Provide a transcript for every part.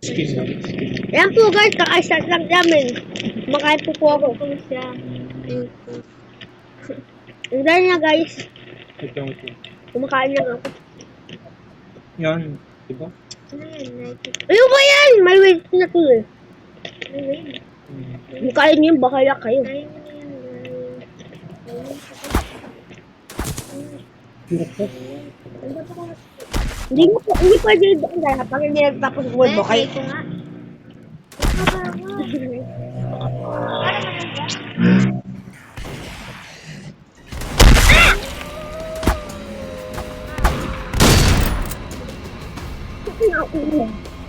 Skin lang. Ayan po guys, kaka-start lang namin. Makain po po ako. Ang dahil na guys, Ito. kumakain lang ako. Yan. Diba? Ayun ba yan? May weight na to eh. Kung kaya niyo yun, bakala kayo. Hindi pwede doon dahil pag hindi nagtapos world mo kayo.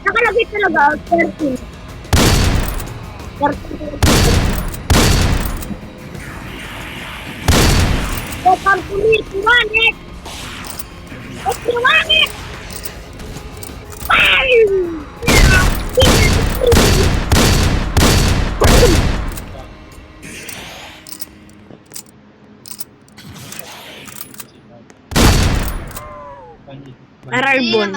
Nakalagay talaga 13. 13. So, pag kumikiwanit! Kumikiwanit! Ararbon.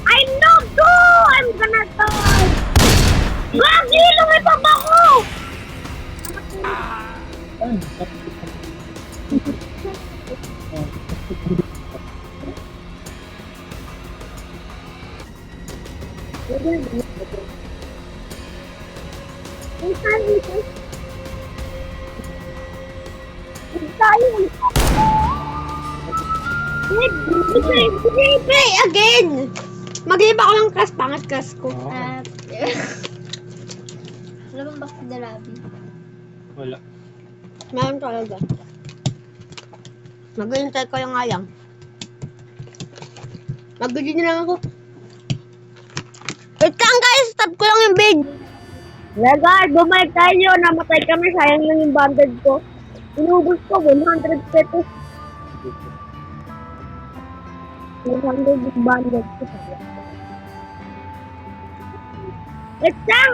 I know too! I'm gonna die! Gagi! Lumipag ako! Play again! Mag-iba ko ng crush, pangat crush ko. Wala bang back to the lobby? Wala. Meron talaga. Mag-intay ko yung ayang. Mag-gili na lang ako. Wait lang guys, stop ko lang yung big. Legal, bumalik tayo. Namatay kami, sayang lang yung bandage ko. Inubos ko, 100 pesos. 100 yung bandage ko. Wait lang!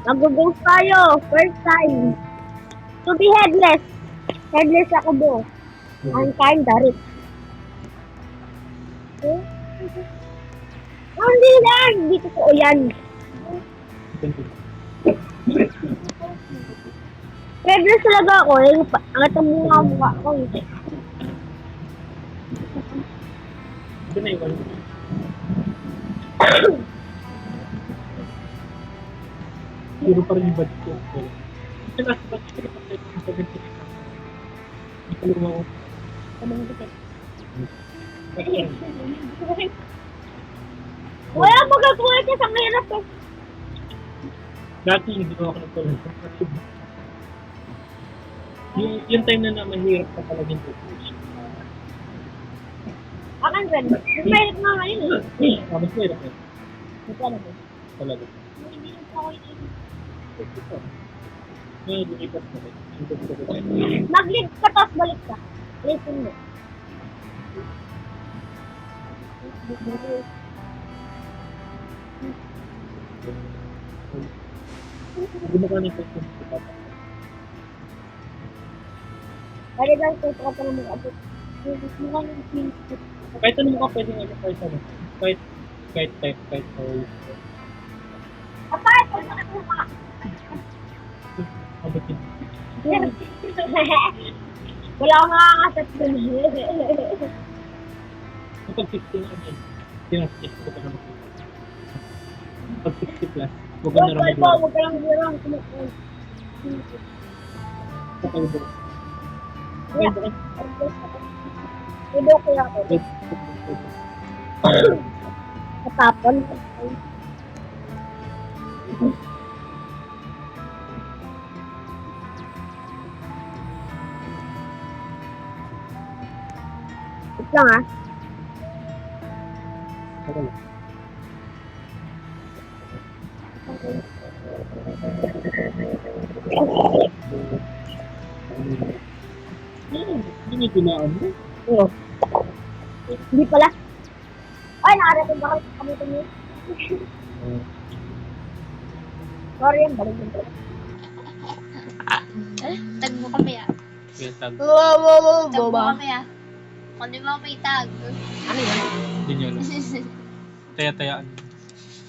Mag-ghost tayo, first time. To be headless. Headless ako do. I'm kind of hindi lang, hindi totoo yan. Headless talaga ako, angat ang mukha ko. Ito na iwan. Puro pa rin yung budget ko. Ito na, budget ko na pa rin. Ito ako. Wala magagawa ka sa mahirap ko. Dati hindi ko ako nagtulong. Yung time na mahirap ka talaga yung pupush. Akan rin. Mas mahirap nga ngayon eh. Mas mahirap eh. Talaga. Talaga. Hindi lang ako Ito. Ngayon, lumipas na rin. mag-lead ka tapos balik ka. Listen mo. Hindi mo ka nagtulong sa papa. Kaya lang ito ka pa naman abot. Mukha ng pinto. Kahit ano mo ka pwede nga kahit ano. Kahit type, kahit all. Apart, kung nakita ka. Abot yun. Wala akong makakasat dun. Kapag 15 ano yun, tinastis ko pa naman. Pag 60 plus, huwag ka na rin maglaro. Huwag ka lang birang. Kakalbo. Ibo ko lang ako. Katapon. Wait lang ah. Hindi may tinaan mo. Oo. Hindi pala. Ay, nakarating ba kayo sa kamutin niyo? Sorry, yan, balik mo. Tag mo kami ah. Kaya tag. Tag mo kami ah. Kung di mo may tag. Ano yun? Hindi nyo alam. Taya-tayaan.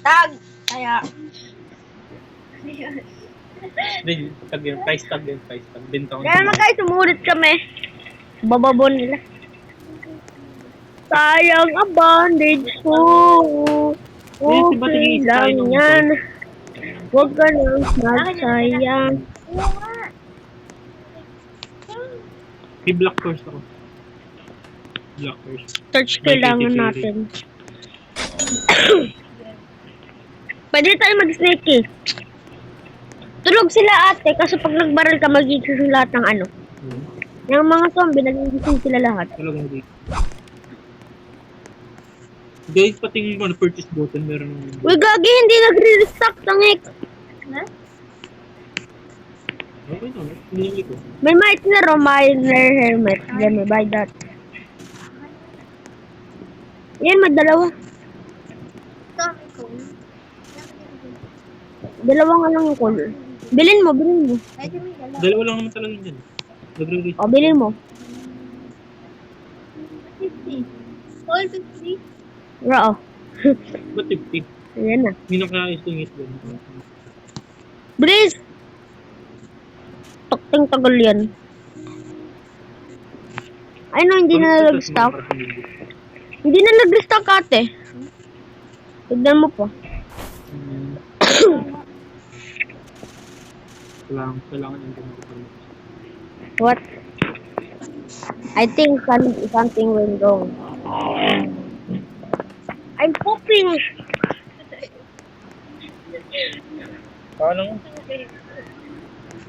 Tag! Kaya, Hindi, tag yun. Price tag yun. Price tag. Benta ko. kaya naman guys, sumulit kami. Bababon nila. Sayang ang bandage ko. Yes, diba Okay tingin tayo lang nung yan. Huwag ka nang magsayang. May black horse ako. Black horse. Search May kailangan KTK rin. natin. Pwede tayo mag-snake eh. Tulog sila ate, kasi pag nagbaril ka, magigising lahat ng ano. Yung mga zombie, nagigising sila lahat. Talagang hindi. Guys, patingin mo na purchase button. Meron ng... Uy, gagi, hindi nagre-restock tangik. Okay na. Hinili ko. May Meitner o Miner helmet. Let me buy that. Yan, madalawa. Sorry ko. Dalawa nga lang yung color. Bilin mo, bilin mo. Pwede may dalawa. Dalawa lang naman talaga dyan. Nagre-reach. O, bilin mo. 50. All 50. Oo. Ba't 50? Ayan na. Hindi na kaya isingit doon. Bilis! Takting tagal yan. Ay no, hindi na nag-stock. Hindi na nag-stock ate. Tignan mo pa. Kailangan yung gumagapal. What? I think something went wrong. I'm pooping! Paano?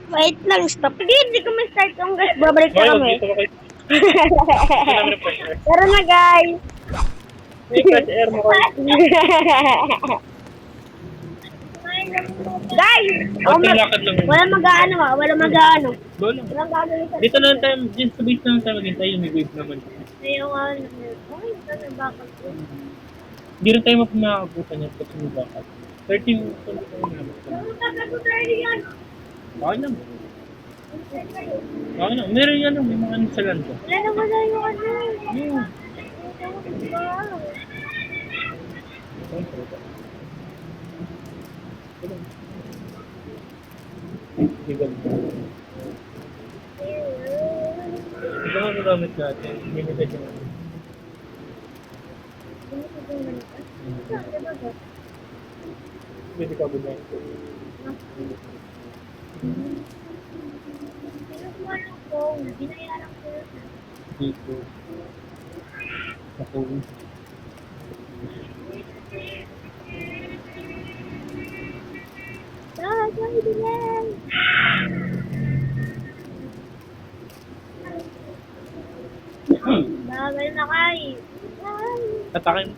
Wait lang, stop. Hindi ko ma-start yung guys. Babalik na kami. Dito kayo. Tara na guys! May fresh air mo kayo. Guys! Konting lakad lang yun. Wala mag-aano ah. Wala mag-aano. Doon lang. Walang gagawin sa... Dito na lang tayo, dyan sa base na lang tayo maghintay, yung may wave naman. Ayaw nga na. Ay, ito na bakal ko. Hindi rin tayo makakabutan yan kasi may bakal. 30 minutes ulit tayo naman. yan? Bakit lang? Bakit lang? Meron yan, may mga ano sa land ko. Wala na wala yung ano. Yeah. Ito nga nagamit natin. Limited yung ano. Pwede ka bunyan ko. Dito. Ako. Bagal na kay. Tatakin.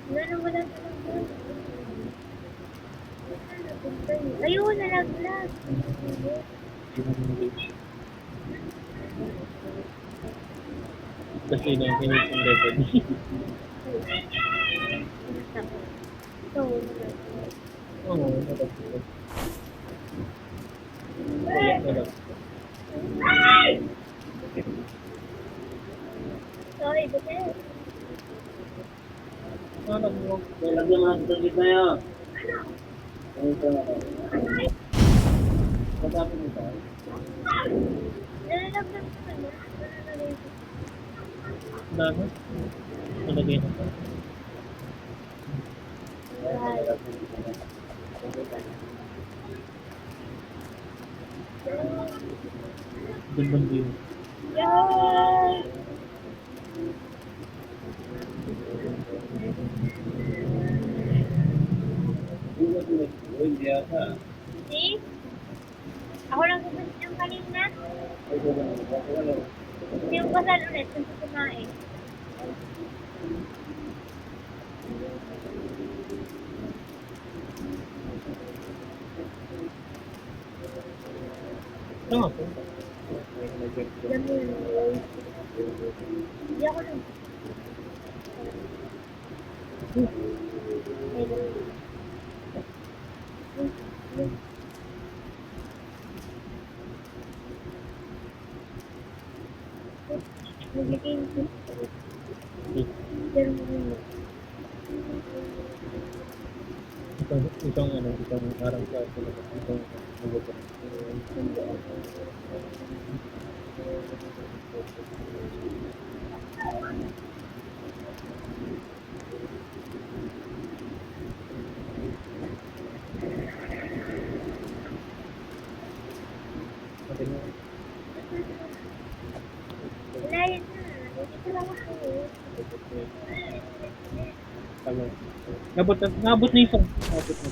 Wala na wala na. Ayun, nalaglag. Kasi na yung finish yung level. Oo, natapos. Kaya na lang. Sorry, buti. Ano mo? Lagyan mo ng tagit na yan. Ito na. Pagkapit mo tayo. Nalaglag naman. Dami? Malagay na pa. Doon yun. Yay! Hindi ata. See? Ako lang gumalit yung kanina. Hindi yung kasal ulit kung kumain. Ito nga po. Hindi ako lang. Isang ano, isang parang sa isang tama. Nabot na yung phone. Nabot na.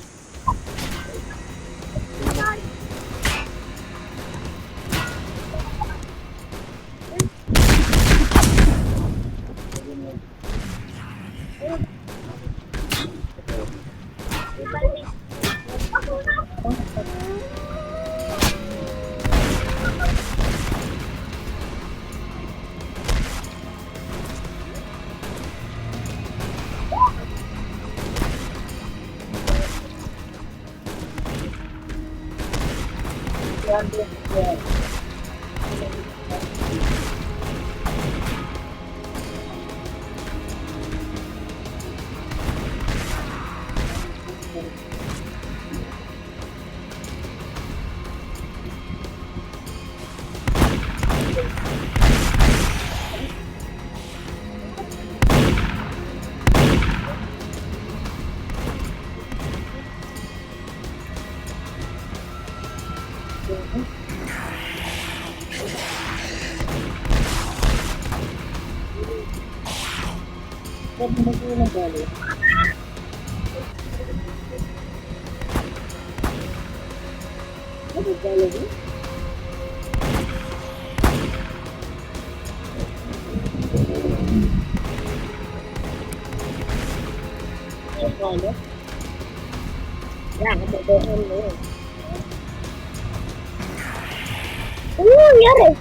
Ano nangyari?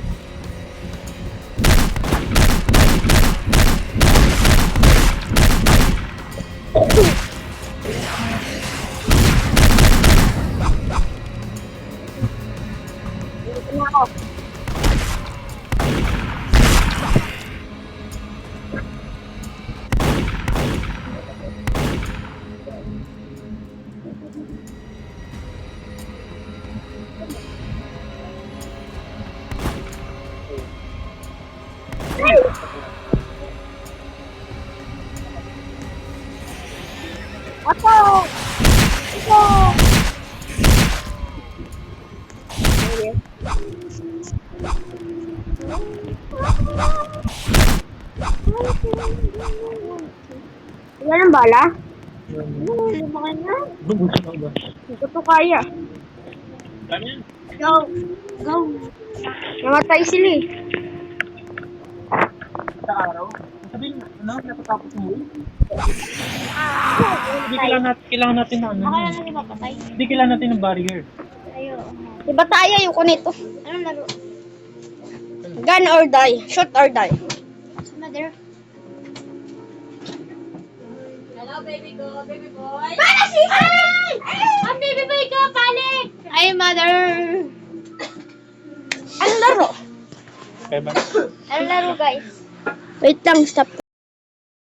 Dito na ako. Ako! Ako! Wala ng bala? Lumakan na. Bubus na ba? Hindi ko to kaya. Kami yan. Go! Go! Namatay sila eh. Sa araw. Sabihin, ano, natatapos mo. Hindi kailangan natin na ano. Ako lang natin mapatay. Hindi kailangan natin ng barrier. Ayo. Diba tayo yung kunito? Anong laro? Gun or die. Shoot or die. Sa mother. Hello, baby ko, baby boy. Para si Ay! Ang baby boy ko, balik! Ay, mother. Ano laro? Kaya ba? Anong laro, guys? Wait lang, stop.